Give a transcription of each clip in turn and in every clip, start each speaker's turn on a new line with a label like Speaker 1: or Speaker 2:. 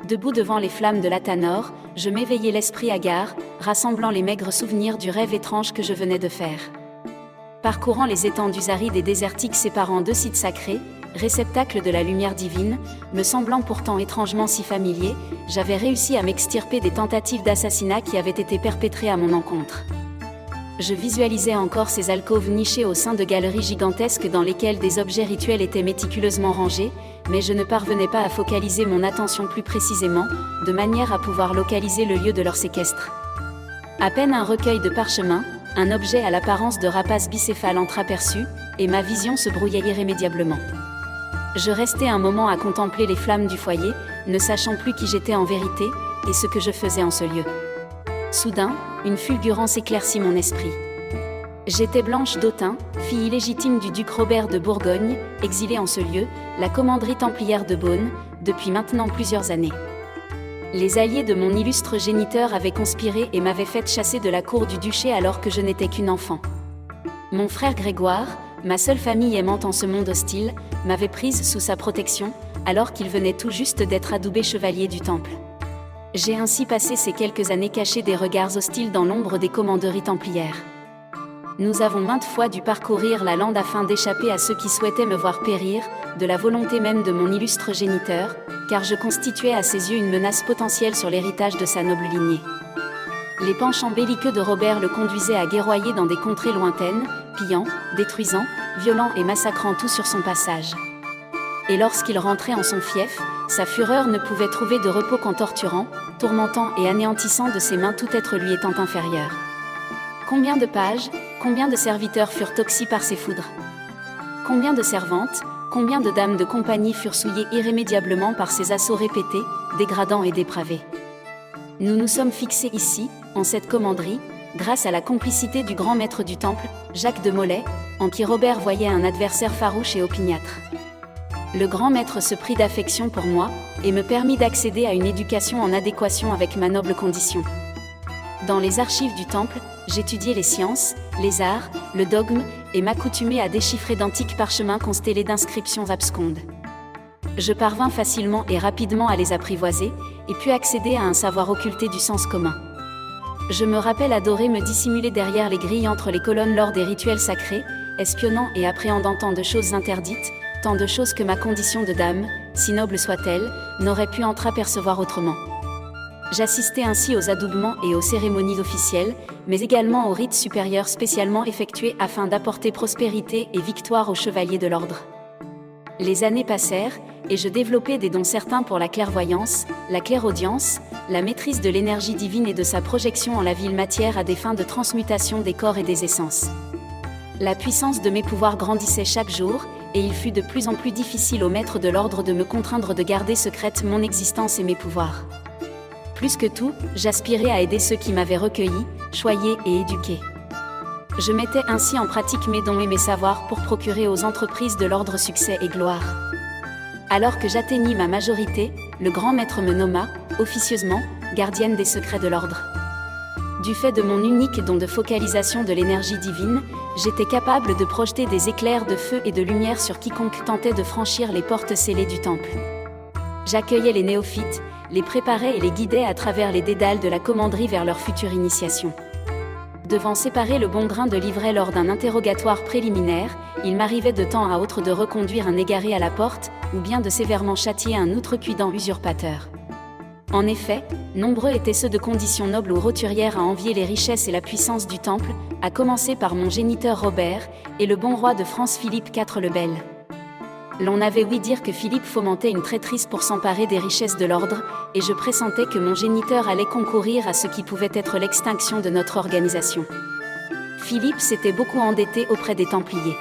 Speaker 1: Debout devant les flammes de l'Athanor, je m'éveillais l'esprit hagard, rassemblant les maigres souvenirs du rêve étrange que je venais de faire. Parcourant les étendues arides et désertiques séparant deux sites sacrés, réceptacles de la lumière divine, me semblant pourtant étrangement si familier, j'avais réussi à m'extirper des tentatives d'assassinat qui avaient été perpétrées à mon encontre. Je visualisais encore ces alcôves nichées au sein de galeries gigantesques dans lesquelles des objets rituels étaient méticuleusement rangés, mais je ne parvenais pas à focaliser mon attention plus précisément, de manière à pouvoir localiser le lieu de leur séquestre. À peine un recueil de parchemins, un objet à l'apparence de rapace bicéphale entreaperçu, et ma vision se brouillait irrémédiablement. Je restais un moment à contempler les flammes du foyer, ne sachant plus qui j'étais en vérité, et ce que je faisais en ce lieu. Soudain, une fulgurance éclaircit mon esprit. J'étais Blanche d'Autun, fille illégitime du duc Robert de Bourgogne, exilée en ce lieu, la commanderie templière de Beaune, depuis maintenant plusieurs années. Les alliés de mon illustre géniteur avaient conspiré et m'avaient fait chasser de la cour du duché alors que je n'étais qu'une enfant. Mon frère Grégoire, ma seule famille aimante en ce monde hostile, m'avait prise sous sa protection, alors qu'il venait tout juste d'être adoubé chevalier du Temple. J'ai ainsi passé ces quelques années cachées des regards hostiles dans l'ombre des commanderies templières. Nous avons maintes fois dû parcourir la lande afin d'échapper à ceux qui souhaitaient me voir périr, de la volonté même de mon illustre géniteur, car je constituais à ses yeux une menace potentielle sur l'héritage de sa noble lignée. Les penchants belliqueux de Robert le conduisaient à guerroyer dans des contrées lointaines, pillant, détruisant, violant et massacrant tout sur son passage. Et lorsqu'il rentrait en son fief, sa fureur ne pouvait trouver de repos qu'en torturant, tourmentant et anéantissant de ses mains tout être lui étant inférieur. Combien de pages, combien de serviteurs furent toxis par ses foudres? Combien de servantes, combien de dames de compagnie furent souillées irrémédiablement par ses assauts répétés, dégradants et dépravés? Nous nous sommes fixés ici, en cette commanderie, grâce à la complicité du grand maître du Temple, Jacques de Molay, en qui Robert voyait un adversaire farouche et opiniâtre. Le grand maître se prit d'affection pour moi, et me permit d'accéder à une éducation en adéquation avec ma noble condition. Dans les archives du Temple, j'étudiais les sciences, les arts, le dogme, et m'accoutumais à déchiffrer d'antiques parchemins constellés d'inscriptions abscondes. Je parvins facilement et rapidement à les apprivoiser, et pus accéder à un savoir occulté du sens commun. Je me rappelle adorer me dissimuler derrière les grilles entre les colonnes lors des rituels sacrés, espionnant et appréhendant tant de choses interdites, tant de choses que ma condition de dame, si noble soit-elle, n'aurait pu entreapercevoir autrement. J'assistais ainsi aux adoubements et aux cérémonies officielles, mais également aux rites supérieurs spécialement effectués afin d'apporter prospérité et victoire aux chevaliers de l'ordre. Les années passèrent, et je développais des dons certains pour la clairvoyance, la clairaudience, la maîtrise de l'énergie divine et de sa projection en la vile matière à des fins de transmutation des corps et des essences. La puissance de mes pouvoirs grandissait chaque jour, et il fut de plus en plus difficile au maître de l'ordre de me contraindre de garder secrète mon existence et mes pouvoirs. Plus que tout, j'aspirais à aider ceux qui m'avaient recueilli, choyé et éduqué. Je mettais ainsi en pratique mes dons et mes savoirs pour procurer aux entreprises de l'ordre succès et gloire. Alors que j'atteignis ma majorité, le grand maître me nomma, officieusement, gardienne des secrets de l'ordre. Du fait de mon unique don de focalisation de l'énergie divine, j'étais capable de projeter des éclairs de feu et de lumière sur quiconque tentait de franchir les portes scellées du temple. J'accueillais les néophytes, les préparais et les guidais à travers les dédales de la commanderie vers leur future initiation. Devant séparer le bon grain de l'ivraie lors d'un interrogatoire préliminaire, il m'arrivait de temps à autre de reconduire un égaré à la porte, ou bien de sévèrement châtier un outrecuidant usurpateur. En effet, nombreux étaient ceux de condition noble ou roturière à envier les richesses et la puissance du temple, à commencer par mon géniteur Robert, et le bon roi de France Philippe IV le Bel. L'on avait ouï dire que Philippe fomentait une traîtrise pour s'emparer des richesses de l'ordre, et je pressentais que mon géniteur allait concourir à ce qui pouvait être l'extinction de notre organisation. Philippe s'était beaucoup endetté auprès des Templiers.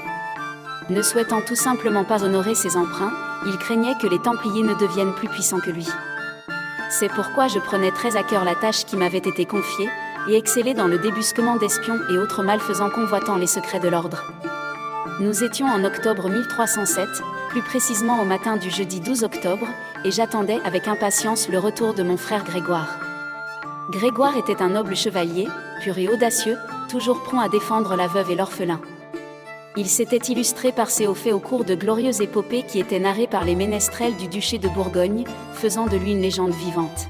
Speaker 1: Ne souhaitant tout simplement pas honorer ses emprunts, il craignait que les Templiers ne deviennent plus puissants que lui. C'est pourquoi je prenais très à cœur la tâche qui m'avait été confiée, et excellais dans le débusquement d'espions et autres malfaisants convoitant les secrets de l'ordre. Nous étions en octobre 1307, plus précisément au matin du jeudi 12 octobre, et j'attendais avec impatience le retour de mon frère Grégoire. Grégoire était un noble chevalier, pur et audacieux, toujours prompt à défendre la veuve et l'orphelin. Il s'était illustré par ses hauts faits au cours de glorieuses épopées qui étaient narrées par les ménestrels du duché de Bourgogne, faisant de lui une légende vivante.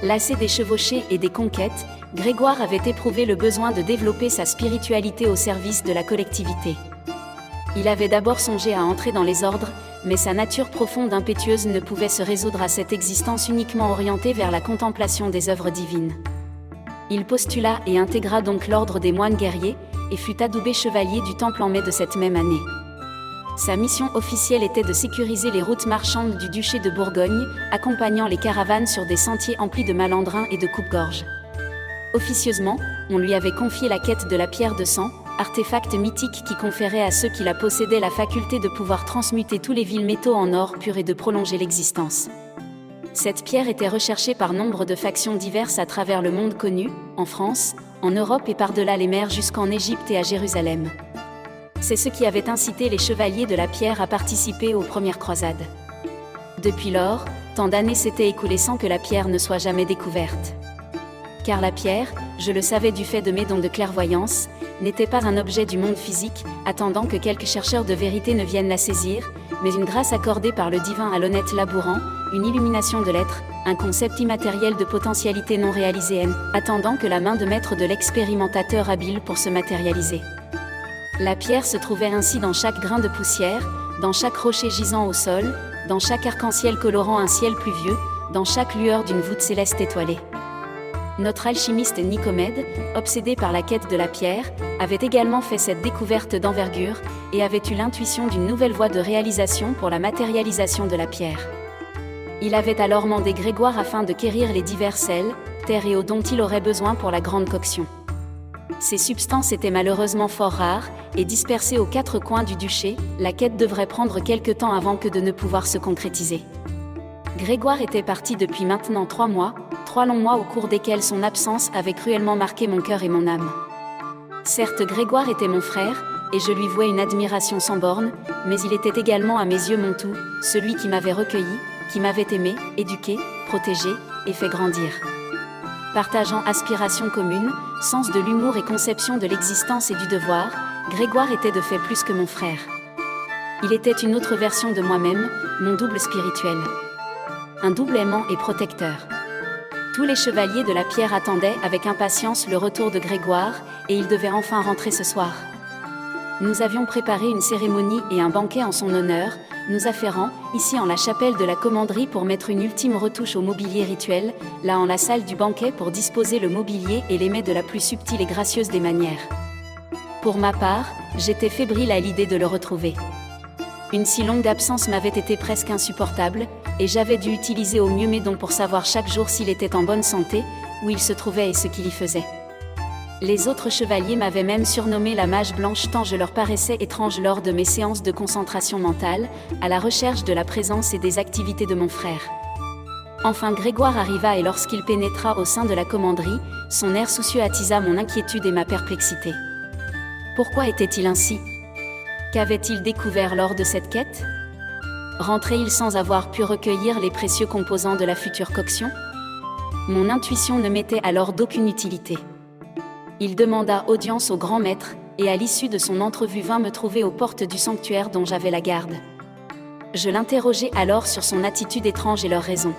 Speaker 1: Lassé des chevauchées et des conquêtes, Grégoire avait éprouvé le besoin de développer sa spiritualité au service de la collectivité. Il avait d'abord songé à entrer dans les ordres, mais sa nature profonde impétueuse ne pouvait se résoudre à cette existence uniquement orientée vers la contemplation des œuvres divines. Il postula et intégra donc l'ordre des moines guerriers, et fut adoubé chevalier du Temple en mai de cette même année. Sa mission officielle était de sécuriser les routes marchandes du duché de Bourgogne, accompagnant les caravanes sur des sentiers emplis de malandrins et de coupe-gorge. Officieusement, on lui avait confié la quête de la pierre de sang, artefact mythique qui conférait à ceux qui la possédaient la faculté de pouvoir transmuter tous les vils métaux en or pur et de prolonger l'existence. Cette pierre était recherchée par nombre de factions diverses à travers le monde connu, en France, en Europe et par-delà les mers jusqu'en Égypte et à Jérusalem. C'est ce qui avait incité les chevaliers de la pierre à participer aux premières croisades. Depuis lors, tant d'années s'étaient écoulées sans que la pierre ne soit jamais découverte. Car la pierre, je le savais du fait de mes dons de clairvoyance, n'était pas un objet du monde physique, attendant que quelques chercheurs de vérité ne viennent la saisir, mais une grâce accordée par le divin à l'honnête labourant, une illumination de l'être, un concept immatériel de potentialité non réalisée attendant que la main de maître de l'expérimentateur habile pour se matérialiser. La pierre se trouvait ainsi dans chaque grain de poussière, dans chaque rocher gisant au sol, dans chaque arc-en-ciel colorant un ciel pluvieux, dans chaque lueur d'une voûte céleste étoilée. Notre alchimiste Nicomède, obsédé par la quête de la pierre, avait également fait cette découverte d'envergure, et avait eu l'intuition d'une nouvelle voie de réalisation pour la matérialisation de la pierre. Il avait alors mandé Grégoire afin de quérir les divers sels, terres et eaux dont il aurait besoin pour la grande coction. Ces substances étaient malheureusement fort rares, et dispersées aux quatre coins du duché, la quête devrait prendre quelque temps avant que de ne pouvoir se concrétiser. Grégoire était parti depuis maintenant 3 mois, 3 longs mois au cours desquels son absence avait cruellement marqué mon cœur et mon âme. Certes, Grégoire était mon frère, et je lui vouais une admiration sans borne, mais il était également à mes yeux mon tout, celui qui m'avait recueilli, qui m'avait aimé, éduqué, protégé, et fait grandir. Partageant aspirations communes, sens de l'humour et conception de l'existence et du devoir, Grégoire était de fait plus que mon frère. Il était une autre version de moi-même, mon double spirituel. Un double aimant et protecteur. Tous les chevaliers de la pierre attendaient avec impatience le retour de Grégoire, et il devait enfin rentrer ce soir. Nous avions préparé une cérémonie et un banquet en son honneur, nous affairant, ici en la chapelle de la commanderie pour mettre une ultime retouche au mobilier rituel, là en la salle du banquet pour disposer le mobilier et les mets de la plus subtile et gracieuse des manières. Pour ma part, j'étais fébrile à l'idée de le retrouver. Une si longue absence m'avait été presque insupportable, et j'avais dû utiliser au mieux mes dons pour savoir chaque jour s'il était en bonne santé, où il se trouvait et ce qu'il y faisait. Les autres chevaliers m'avaient même surnommé la mage blanche tant je leur paraissais étrange lors de mes séances de concentration mentale, à la recherche de la présence et des activités de mon frère. Enfin Grégoire arriva et lorsqu'il pénétra au sein de la commanderie, son air soucieux attisa mon inquiétude et ma perplexité. Pourquoi était-il ainsi ? Qu'avait-il découvert lors de cette quête ? Rentrait-il sans avoir pu recueillir les précieux composants de la future coction ? Mon intuition ne m'était alors d'aucune utilité. Il demanda audience au grand maître, et à l'issue de son entrevue vint me trouver aux portes du sanctuaire dont j'avais la garde. Je l'interrogeai alors sur son attitude étrange et leurs raisons.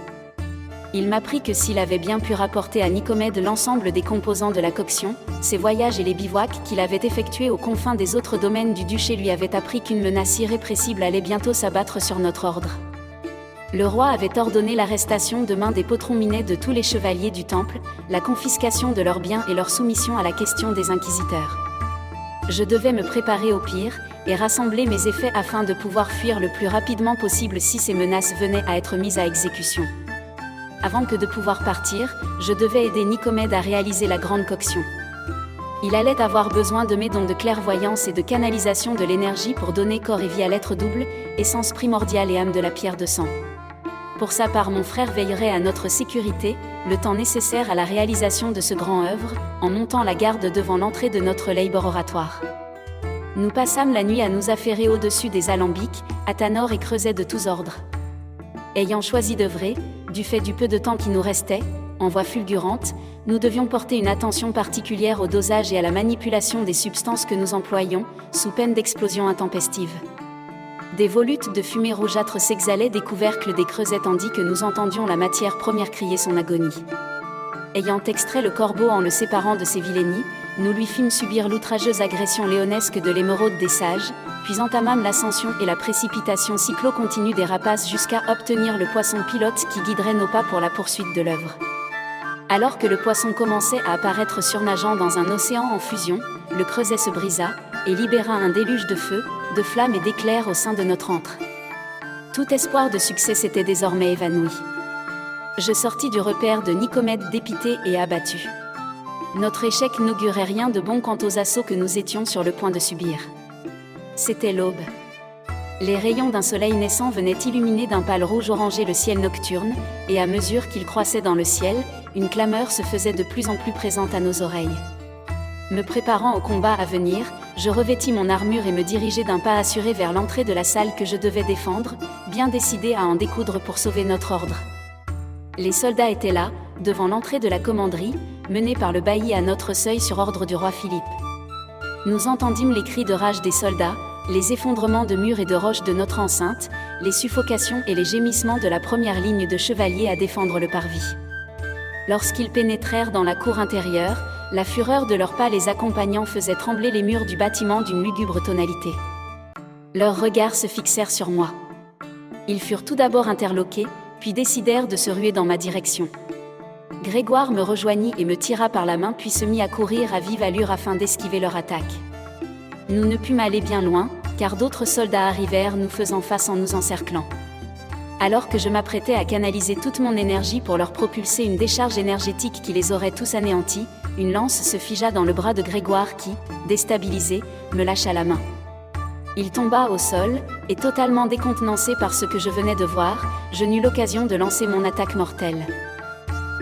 Speaker 1: Il m'apprit que s'il avait bien pu rapporter à Nicomède l'ensemble des composants de la coction, ses voyages et les bivouacs qu'il avait effectués aux confins des autres domaines du duché lui avaient appris qu'une menace irrépressible allait bientôt s'abattre sur notre ordre. Le roi avait ordonné l'arrestation de main des potrons minets de tous les chevaliers du temple, la confiscation de leurs biens et leur soumission à la question des inquisiteurs. Je devais me préparer au pire, et rassembler mes effets afin de pouvoir fuir le plus rapidement possible si ces menaces venaient à être mises à exécution. Avant que de pouvoir partir, je devais aider Nicomède à réaliser la grande coction. Il allait avoir besoin de mes dons de clairvoyance et de canalisation de l'énergie pour donner corps et vie à l'être double, essence primordiale et âme de la pierre de sang. Pour sa part, mon frère veillerait à notre sécurité, le temps nécessaire à la réalisation de ce grand œuvre, en montant la garde devant l'entrée de notre laboratoire. Nous passâmes la nuit à nous affairer au-dessus des alambics, athanors et creusets de tous ordres. Ayant choisi d'œuvrer, du fait du peu de temps qui nous restait, en voie fulgurante, nous devions porter une attention particulière au dosage et à la manipulation des substances que nous employions, sous peine d'explosion intempestive. Des volutes de fumée rougeâtre s'exhalaient des couvercles des creusets tandis que nous entendions la matière première crier son agonie. Ayant extrait le corbeau en le séparant de ses vilainies, nous lui fîmes subir l'outrageuse agression léonesque de l'émeraude des sages, puis entamâmes l'ascension et la précipitation cyclo-continue des rapaces jusqu'à obtenir le poisson pilote qui guiderait nos pas pour la poursuite de l'œuvre. Alors que le poisson commençait à apparaître surnageant dans un océan en fusion, le creuset se brisa, et libéra un déluge de feu, de flammes et d'éclairs au sein de notre antre. Tout espoir de succès s'était désormais évanoui. Je sortis du repère de Nicomède dépité et abattu. Notre échec n'augurait rien de bon quant aux assauts que nous étions sur le point de subir. C'était l'aube. Les rayons d'un soleil naissant venaient illuminer d'un pâle rouge orangé le ciel nocturne, et à mesure qu'il croissait dans le ciel, une clameur se faisait de plus en plus présente à nos oreilles. Me préparant au combat à venir, je revêtis mon armure et me dirigeai d'un pas assuré vers l'entrée de la salle que je devais défendre, bien décidé à en découdre pour sauver notre ordre. Les soldats étaient là, devant l'entrée de la commanderie, menés par le bailli à notre seuil sur ordre du roi Philippe. Nous entendîmes les cris de rage des soldats, les effondrements de murs et de roches de notre enceinte, les suffocations et les gémissements de la première ligne de chevaliers à défendre le parvis. Lorsqu'ils pénétrèrent dans la cour intérieure, la fureur de leurs pas les accompagnant faisait trembler les murs du bâtiment d'une lugubre tonalité. Leurs regards se fixèrent sur moi. Ils furent tout d'abord interloqués, puis décidèrent de se ruer dans ma direction. Grégoire me rejoignit et me tira par la main puis se mit à courir à vive allure afin d'esquiver leur attaque. Nous ne pûmes aller bien loin, car d'autres soldats arrivèrent nous faisant face en nous encerclant. Alors que je m'apprêtais à canaliser toute mon énergie pour leur propulser une décharge énergétique qui les aurait tous anéantis, une lance se figea dans le bras de Grégoire qui, déstabilisé, me lâcha la main. Il tomba au sol, et totalement décontenancé par ce que je venais de voir, je n'eus l'occasion de lancer mon attaque mortelle.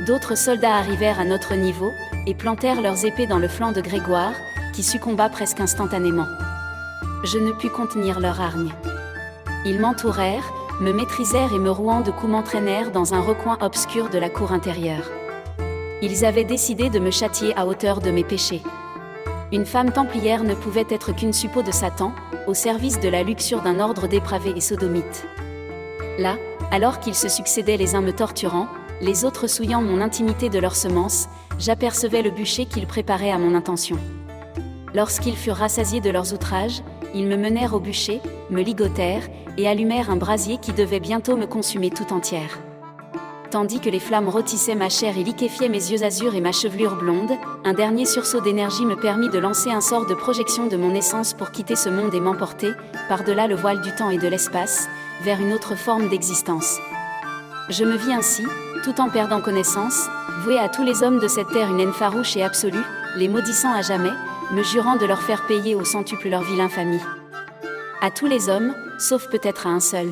Speaker 1: D'autres soldats arrivèrent à notre niveau, et plantèrent leurs épées dans le flanc de Grégoire, qui succomba presque instantanément. Je ne pus contenir leur hargne. Ils m'entourèrent, me maîtrisèrent et me rouant de coups m'entraînèrent dans un recoin obscur de la cour intérieure. Ils avaient décidé de me châtier à hauteur de mes péchés. Une femme templière ne pouvait être qu'une suppôt de Satan, au service de la luxure d'un ordre dépravé et sodomite. Là, alors qu'ils se succédaient les uns me torturant, les autres souillant mon intimité de leurs semences, j'apercevais le bûcher qu'ils préparaient à mon intention. Lorsqu'ils furent rassasiés de leurs outrages, ils me menèrent au bûcher, me ligotèrent, et allumèrent un brasier qui devait bientôt me consumer tout entière. Tandis que les flammes rôtissaient ma chair et liquéfiaient mes yeux azur et ma chevelure blonde, un dernier sursaut d'énergie me permit de lancer un sort de projection de mon essence pour quitter ce monde et m'emporter, par-delà le voile du temps et de l'espace, vers une autre forme d'existence. Je me vis ainsi, tout en perdant connaissance, voué à tous les hommes de cette terre une haine farouche et absolue, les maudissant à jamais, me jurant de leur faire payer au centuple leur vile infamie. À tous les hommes, sauf peut-être à un seul.